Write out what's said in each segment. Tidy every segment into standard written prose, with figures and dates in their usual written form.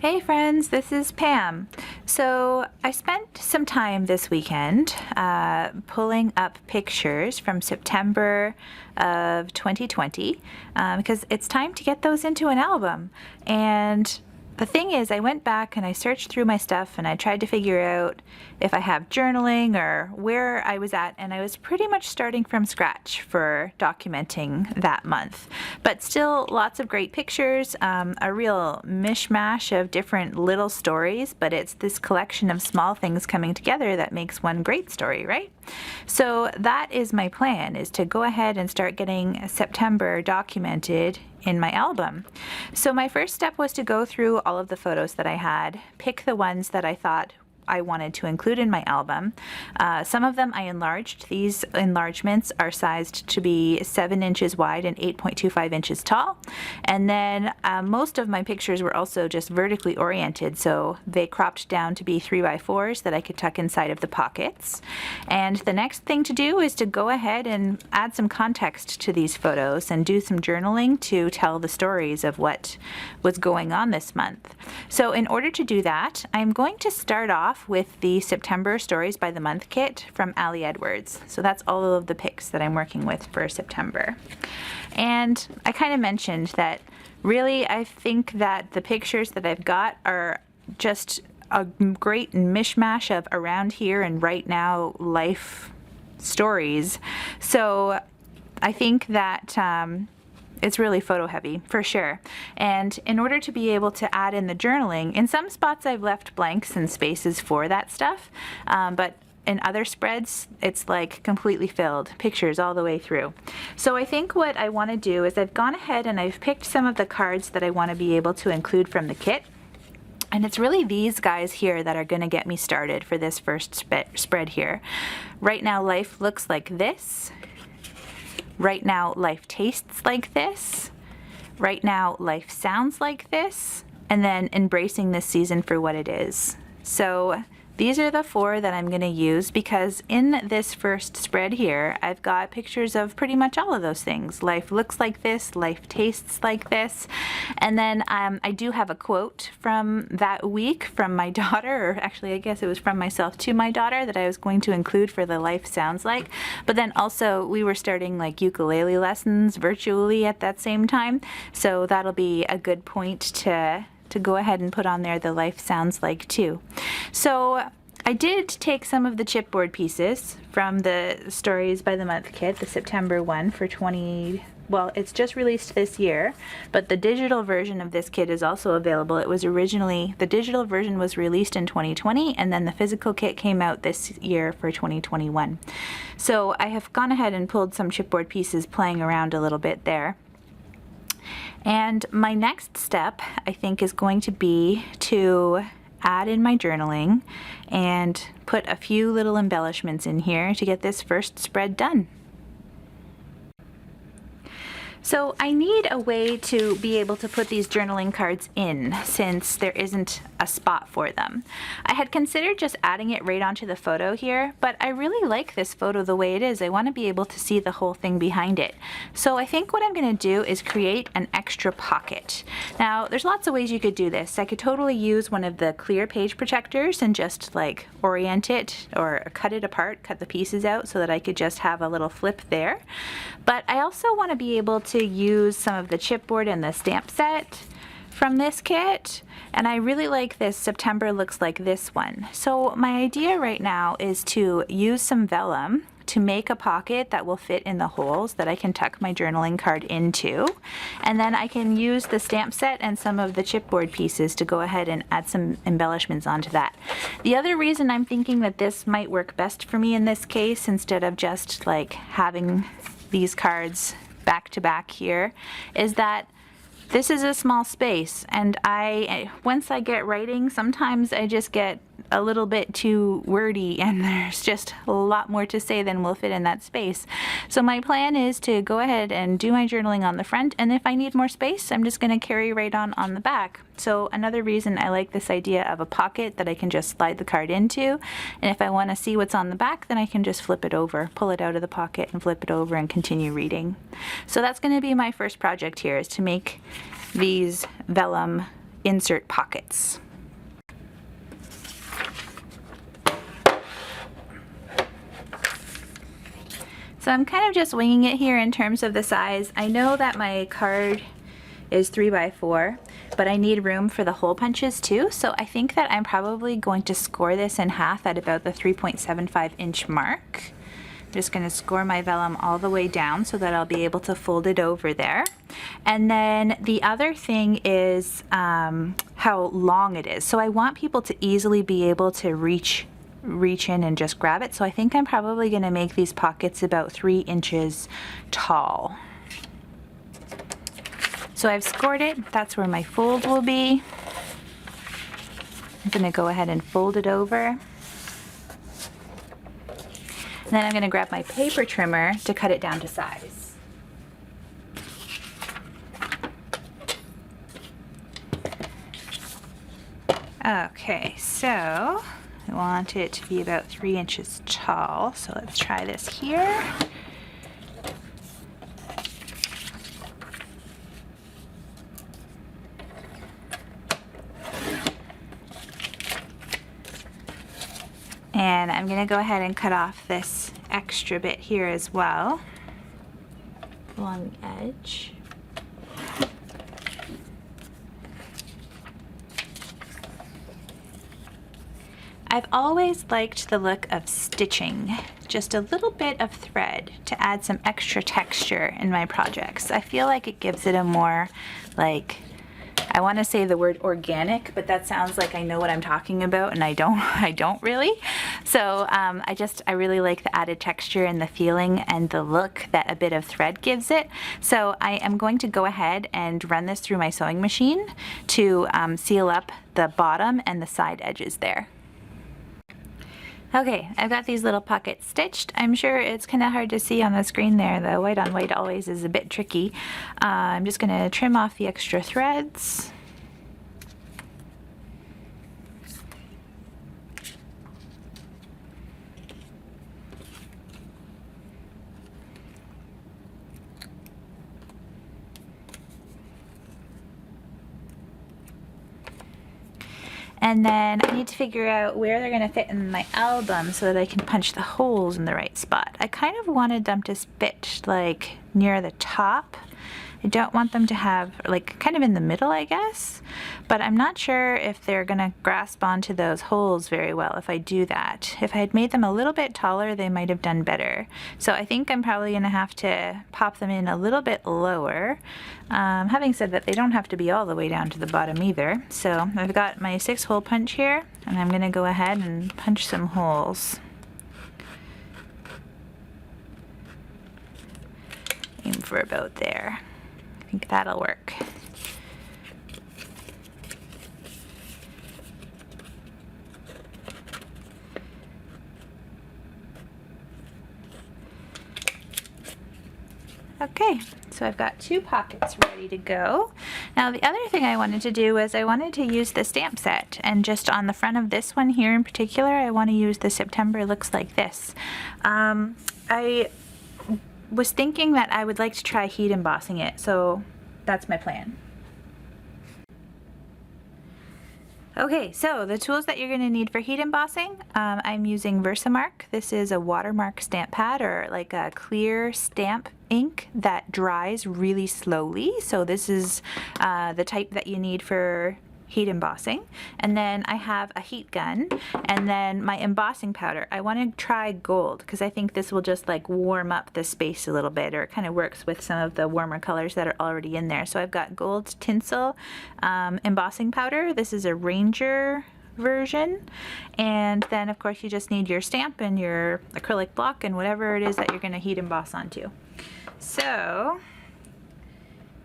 Hey friends, this is Pam. So I spent some time this weekend pulling up pictures from September of 2020 because it's time to get those into an album. And the thing is, I went back and I searched through my stuff and I tried to figure out if I have journaling or where I was at, and I was pretty much starting from scratch for documenting that month. But still lots of great pictures, a real mishmash of different little stories, but it's this collection of small things coming together that makes one great story, right? So that is my plan, is to go ahead and start getting September documented in my album. So my first step was to go through all of the photos that I had, pick the ones that I thought I wanted to include in my album. Some of them I enlarged. These enlargements are sized to be 7 inches wide and 8.25 inches tall. And then most of my pictures were also just vertically oriented, so they cropped down to be 3x4s that I could tuck inside of the pockets. And the next thing to do is to go ahead and add some context to these photos and do some journaling to tell the stories of what was going on this month. So in order to do that, I'm going to start off with the September Stories by the Month kit from Ali Edwards. So that's all of the pics that I'm working with for September. And I kind of mentioned that really I think that the pictures that I've got are just a great mishmash of around here and right now life stories. So I think that it's really photo heavy for sure. And in order to be able to add in the journaling, in some spots I've left blanks and spaces for that stuff, but in other spreads it's like completely filled, pictures all the way through. So I think what I want to do is I've gone ahead and I've picked some of the cards that I want to be able to include from the kit. And it's really these guys here that are going to get me started for this first spread here. Right now life looks like this. Right now life tastes like this. Right now life sounds like this. And then embracing this season for what it is. So these are the 4 that I'm going to use because in this first spread here I've got pictures of pretty much all of those things. Life looks like this, life tastes like this, and then I do have a quote from that week from my daughter, or actually I guess it was from myself to my daughter, that I was going to include for the life sounds like. But then also we were starting like ukulele lessons virtually at that same time, so that'll be a good point to go ahead and put on there the life sounds like too. So I did take some of the chipboard pieces from the Stories by the Month kit, the September one for well, it's just released this year, but the digital version of this kit is also available. It was originally, the digital version was released in 2020, and then the physical kit came out this year for 2021. So I have gone ahead and pulled some chipboard pieces playing around a little bit there. And my next step, I think, is going to be to add in my journaling and put a few little embellishments in here to get this first spread done. So I need a way to be able to put these journaling cards in since there isn't a spot for them. I had considered just adding it right onto the photo here, but I really like this photo the way it is. I want to be able to see the whole thing behind it. So I think what I'm going to do is create an extra pocket. Now there's lots of ways you could do this. I could totally use one of the clear page protectors and just like orient it or cut it apart, cut the pieces out so that I could just have a little flip there. But I also want to be able to use some of the chipboard and the stamp set from this kit, and I really like this September looks like this one. So my idea right now is to use some vellum to make a pocket that will fit in the holes that I can tuck my journaling card into, and then I can use the stamp set and some of the chipboard pieces to go ahead and add some embellishments onto that. The other reason I'm thinking that this might work best for me in this case, instead of just like having these cards back to back here, is that this is a small space, and once I get writing, sometimes I just get a little bit too wordy and there's just a lot more to say than will fit in that space. So my plan is to go ahead and do my journaling on the front, and if I need more space, I'm just going to carry right on the back. So another reason I like this idea of a pocket that I can just slide the card into, and if I want to see what's on the back, then I can just flip it over, pull it out of the pocket and flip it over and continue reading. So that's going to be my first project here, is to make these vellum insert pockets. So I'm kind of just winging it here in terms of the size. I know that my card is 3x4, but I need room for the hole punches too, so I think that I'm probably going to score this in half at about the 3.75 inch mark. I'm just going to score my vellum all the way down so that I'll be able to fold it over there. And then the other thing is how long it is. So I want people to easily be able to reach in and just grab it. So I think I'm probably going to make these pockets about 3 inches tall. So I've scored it. That's where my fold will be. I'm going to go ahead and fold it over. And then I'm going to grab my paper trimmer to cut it down to size. Okay, so I want it to be about 3 inches tall. So let's try this here. And I'm going to go ahead and cut off this extra bit here as well along the edge. I've always liked the look of stitching, just a little bit of thread to add some extra texture in my projects. I feel like it gives it a more, like, I want to say the word organic, but that sounds like I know what I'm talking about, and I don't really. So I really like the added texture and the feeling and the look that a bit of thread gives it. So I am going to go ahead and run this through my sewing machine to seal up the bottom and the side edges there. Okay, I've got these little pockets stitched. I'm sure it's kind of hard to see on the screen there. The white on white always is a bit tricky. I'm just going to trim off the extra threads. And then I need to figure out where they're going to fit in my album so that I can punch the holes in the right spot. I kind of wanted them to fit like near the top. I don't want them to have like kind of in the middle, I guess, but I'm not sure if they're going to grasp onto those holes very well if I do that. If I had made them a little bit taller, they might have done better. So I think I'm probably going to have to pop them in a little bit lower. Having said that, they don't have to be all the way down to the bottom either. So I've got my 6-hole punch here, and I'm going to go ahead and punch some holes. Aim for about there. I think that'll work. Okay, so I've got 2 pockets ready to go. Now the other thing I wanted to do was I wanted to use the stamp set, and just on the front of this one here in particular, I want to use the September Looks Like This. I was thinking that I would like to try heat embossing it, so that's my plan. Okay, so the tools that you're going to need for heat embossing, I'm using Versamark. This is a watermark stamp pad, or like a clear stamp ink that dries really slowly. So this is the type that you need for heat embossing. And then I have a heat gun, and then my embossing powder. I want to try gold because I think this will just like warm up the space a little bit, or it kind of works with some of the warmer colors that are already in there. So I've got gold tinsel embossing powder. This is a Ranger version, and then of course you just need your stamp and your acrylic block and whatever it is that you're going to heat emboss onto. So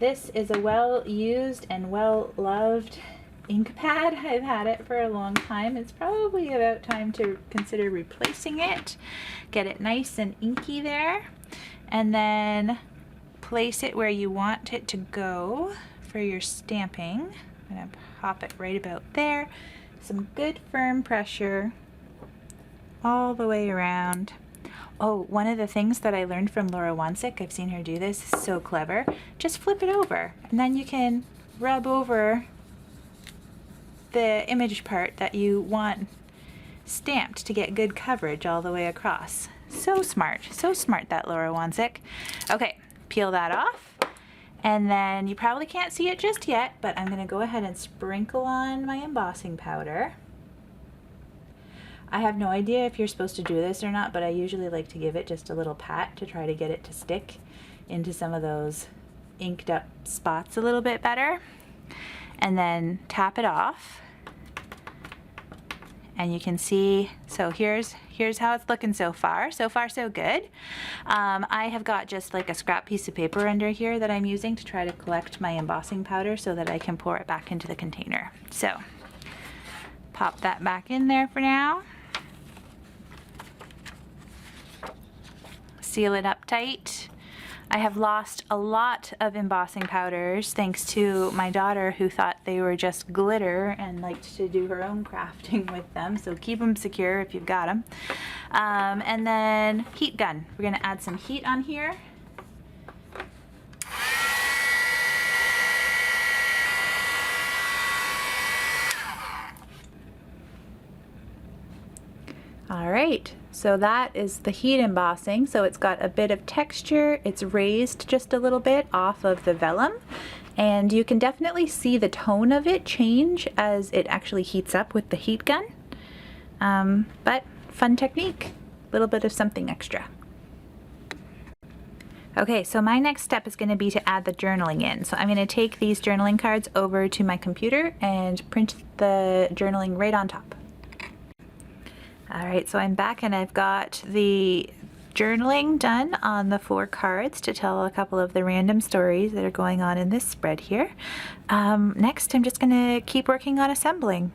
this is a well used and well loved ink pad. I've had it for a long time. It's probably about time to consider replacing it. Get it nice and inky there, and then place it where you want it to go for your stamping. I'm going to pop it right about there. Some good firm pressure all the way around. Oh, one of the things that I learned from Laura Wansick, I've seen her do this, is so clever. Just flip it over, and then you can rub over the image part that you want stamped to get good coverage all the way across. So smart that Laura Wanzik. Okay, peel that off. And then you probably can't see it just yet, but I'm gonna go ahead and sprinkle on my embossing powder. I have no idea if you're supposed to do this or not, but I usually like to give it just a little pat to try to get it to stick into some of those inked up spots a little bit better. And then tap it off. And you can see, so here's how it's looking so far. So far, so good. I have got just like a scrap piece of paper under here that I'm using to try to collect my embossing powder so that I can pour it back into the container. So pop that back in there for now. Seal it up tight. I have lost a lot of embossing powders thanks to my daughter, who thought they were just glitter and liked to do her own crafting with them. So keep them secure if you've got them. And then heat gun. We're gonna add some heat on here. All right, so that is the heat embossing. So it's got a bit of texture. It's raised just a little bit off of the vellum, and you can definitely see the tone of it change as it actually heats up with the heat gun. But fun technique, a little bit of something extra. Okay, so my next step is going to be to add the journaling in. So I'm going to take these journaling cards over to my computer and print the journaling right on top. All right, so I'm back and I've got the journaling done on the 4 cards to tell a couple of the random stories that are going on in this spread here. Next, I'm just gonna keep working on assembling.